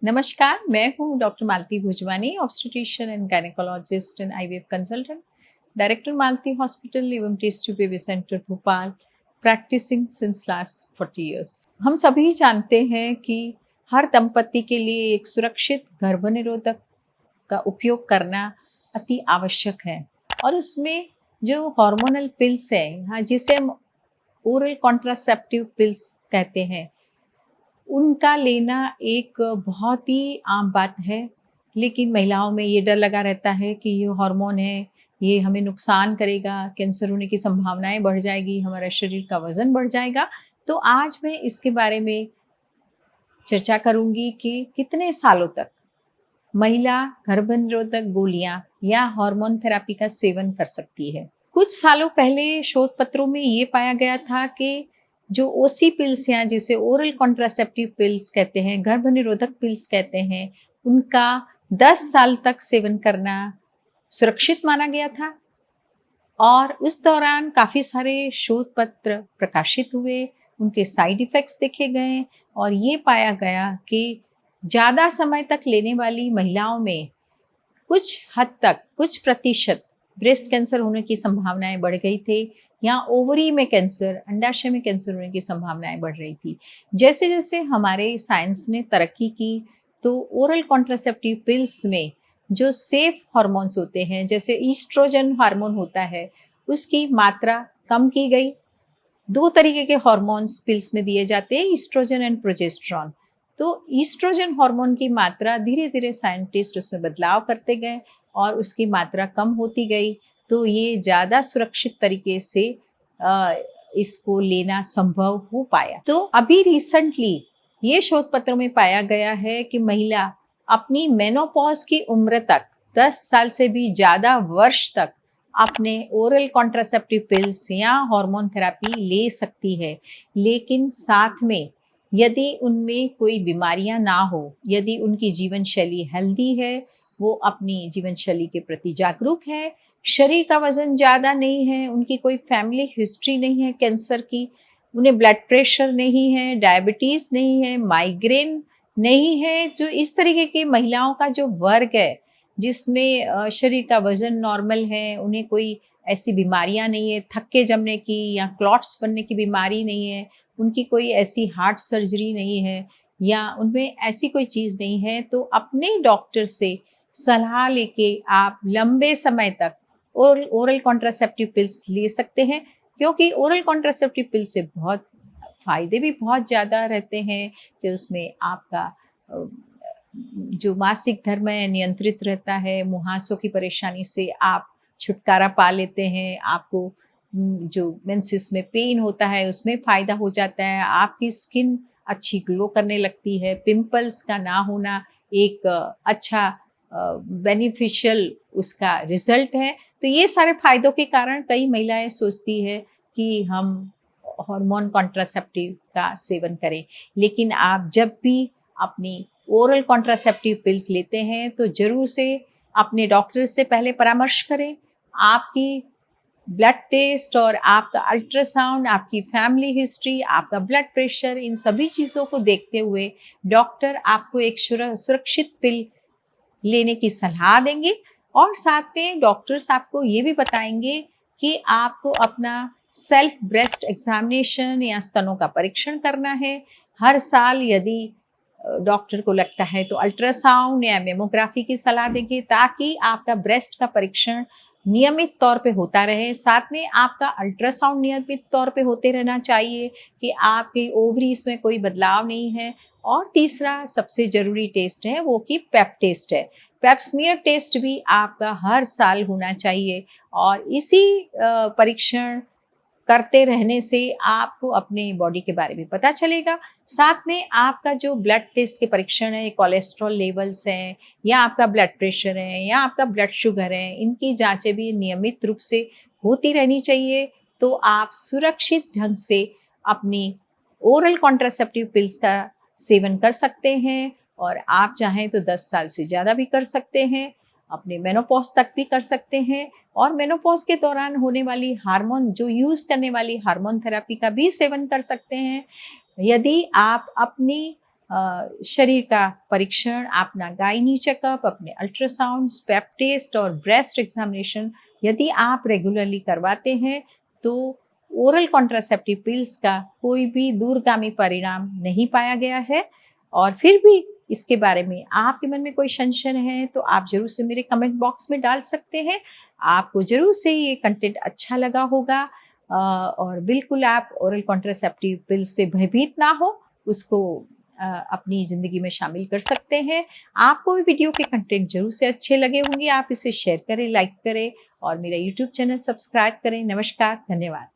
नमस्कार, मैं हूँ doctor Malti Bhujwani, obstetrician and gynaecologist and IVF consultant, director Malti hospital एवं test tube baby centre Bhopal, practising since last 40 years. हम सभी जानते हैं कि हर दंपति के लिए एक सुरक्षित गर्भनिरोधक का उपयोग करना अति आवश्यक है और उसमें जो हार्मोनल पिल्स है, हाँ, जिसे हम ओरल कॉन्ट्रासेप्टिव पिल्स कहते हैं, उनका लेना एक बहुत ही आम बात है, लेकिन महिलाओं में ये डर लगा रहता है कि ये हार्मोन है, ये हमें नुकसान करेगा, कैंसर होने की संभावनाएँ बढ़ जाएगी, हमारा शरीर का वज़न बढ़ जाएगा। तो आज मैं इसके बारे में चर्चा करूँगी कि कितने सालों तक महिला गर्भनिरोधक गोलियाँ या हार्मोन थेरेपी का सेवन कर सकती है। कुछ सालों पहले शोध पत्रों में ये पाया गया था कि जो ओसी पिल्स या जिसे ओरल कॉन्ट्रासेप्टिव पिल्स कहते हैं, गर्भनिरोधक पिल्स कहते हैं, उनका 10 साल तक सेवन करना सुरक्षित माना गया था और उस दौरान काफ़ी सारे शोध पत्र प्रकाशित हुए, उनके साइड इफ़ेक्ट्स देखे गए और ये पाया गया कि ज़्यादा समय तक लेने वाली महिलाओं में कुछ हद तक, कुछ प्रतिशत ब्रेस्ट कैंसर होने की संभावनाएँ बढ़ गई थी या ओवरी में कैंसर, अंडाशय में कैंसर होने की संभावनाएँ बढ़ रही थी। जैसे-जैसे हमारे साइंस ने तरक्की की, तो ओरल कॉन्ट्रासेप्टिव पिल्स में जो सेफ हार्मोन्स होते हैं, जैसे ईस्ट्रोजन हार्मोन होता है, उसकी मात्रा कम की गई। 2 तरीके के हार्मोन्स पिल्स में दिए जाते हैं, ईस्ट्रोजन एंड प्रोजेस्टेरॉन। तो ईस्ट्रोजन हार्मोन की मात्रा धीरे-धीरे साइंटिस्ट उसमें बदलाव करते गए और उसकी मात्रा कम होती गई, तो ये ज़्यादा सुरक्षित तरीके से अ, इसको लेना संभव हो पाया। तो अभी रिसेंटली ये शोध पत्रों में पाया गया है कि महिला अपनी मेनोपॉज़ की उम्र तक 10 साल से भी ज़्यादा वर्ष तक अपने ओरल कॉन्ट्रासेप्टिव पिल्स या हार्मोन थेरेपी ले सकती है, लेकिन साथ में यदि उनमें कोई बीमारियां ना हो, यदि उनकी जीवन शैली हेल्दी है, वो अपनी जीवन शैली के प्रति जागरूक है, शरीर का वजन ज़्यादा नहीं है, उनकी कोई फैमिली हिस्ट्री नहीं है कैंसर की, उन्हें ब्लड प्रेशर नहीं है, डायबिटीज़ नहीं है, माइग्रेन नहीं है, जो इस तरीके की महिलाओं का जो वर्ग है जिसमें शरीर का वज़न नॉर्मल है, उन्हें कोई ऐसी बीमारियाँ नहीं है, थक्के जमने की या क्लॉट्स बनने की बीमारी नहीं है, उनकी कोई ऐसी हार्ट सर्जरी नहीं है या उनमें ऐसी कोई चीज़ नहीं है, तो अपने डॉक्टर से सलाह लेके आप लंबे समय तक ओरल कॉन्ट्रासेप्टिव पिल्स ले सकते हैं, क्योंकि ओरल कॉन्ट्रासेप्टिव पिल से बहुत फ़ायदे भी बहुत ज़्यादा रहते हैं कि उसमें आपका अ, जो मासिक धर्म है नियंत्रित रहता है, मुहासों की परेशानी से आप छुटकारा पा लेते हैं, आपको जो मेंसेस में पेन होता है उसमें फ़ायदा हो जाता है, आपकी स्किन अच्छी ग्लो करने लगती है, पिंपल्स का ना होना एक अच्छा बेनिफिशियल उसका रिज़ल्ट है। तो ये सारे फ़ायदों के कारण कई महिलाएँ सोचती है कि हम हार्मोन कॉन्ट्रासेप्टिव का सेवन करें। लेकिन आप जब भी अपनी ओरल कॉन्ट्रासेप्टिव पिल्स लेते हैं तो ज़रूर से अपने डॉक्टर से पहले परामर्श करें। आपकी ब्लड टेस्ट और आपका अल्ट्रासाउंड, आपकी फैमिली हिस्ट्री, आपका ब्लड प्रेशर, इन सभी चीज़ों को देखते हुए डॉक्टर आपको एक सुरक्षित पिल लेने की सलाह देंगे और साथ में डॉक्टर्स आपको ये भी बताएँगे कि आपको अपना सेल्फ ब्रेस्ट एग्ज़ामिनेशन या स्तनों का परीक्षण करना है। हर साल यदि डॉक्टर को लगता है तो अल्ट्रासाउंड या मेमोग्राफी की सलाह देंगे, ताकि आपका ब्रेस्ट का परीक्षण नियमित तौर पे होता रहे। साथ में आपका अल्ट्रासाउंड नियमित तौर पे होते रहना चाहिए कि आपके ओवरीज़ में कोई बदलाव नहीं है। और तीसरा सबसे ज़रूरी टेस्ट है वो कि पेप टेस्ट है। पेप स्मीयर टेस्ट भी आपका हर साल होना चाहिए और इसी परीक्षण करते रहने से आपको अपने बॉडी के बारे में पता चलेगा। साथ में आपका जो ब्लड टेस्ट के परीक्षण है, कोलेस्ट्रॉल लेवल्स हैं या आपका ब्लड प्रेशर है या आपका ब्लड शुगर है, इनकी जाँचें भी नियमित रूप से होती रहनी चाहिए। तो आप सुरक्षित ढंग से अपनी ओरल कॉन्ट्रासेप्टिव पिल्स का सेवन कर सकते हैं और आप चाहें तो 10 साल से ज़्यादा भी कर सकते हैं, अपने मेनोपॉज़ तक भी कर सकते हैं और मेनोपॉज़ के दौरान होने वाली हार्मोन जो यूज़ करने वाली हार्मोन थेरेपी का भी सेवन कर सकते हैं। यदि आप अपनी शरीर का परीक्षण, अपना गायनी चेकअप, अपने अल्ट्रासाउंड, स्वैब टेस्ट और ब्रेस्ट एग्जामिनेशन यदि आप रेगुलरली करवाते हैं तो ओरल कॉन्ट्रासेप्टिव पिल्स का कोई भी दूरगामी परिणाम नहीं पाया गया है। और फिर भी इसके बारे में आपके मन में कोई संशय है तो आप ज़रूर से मेरे कमेंट बॉक्स में डाल सकते हैं। आपको ज़रूर से ये कंटेंट अच्छा लगा होगा और बिल्कुल आप ओरल कॉन्ट्रासेप्टिव पिल्स से भयभीत ना हो, उसको अपनी ज़िंदगी में शामिल कर सकते हैं। आपको भी वीडियो के कंटेंट ज़रूर से अच्छे लगे होंगे। आप इसे शेयर करें, लाइक करें और मेरा यूट्यूब चैनल सब्सक्राइब करें। नमस्कार, धन्यवाद।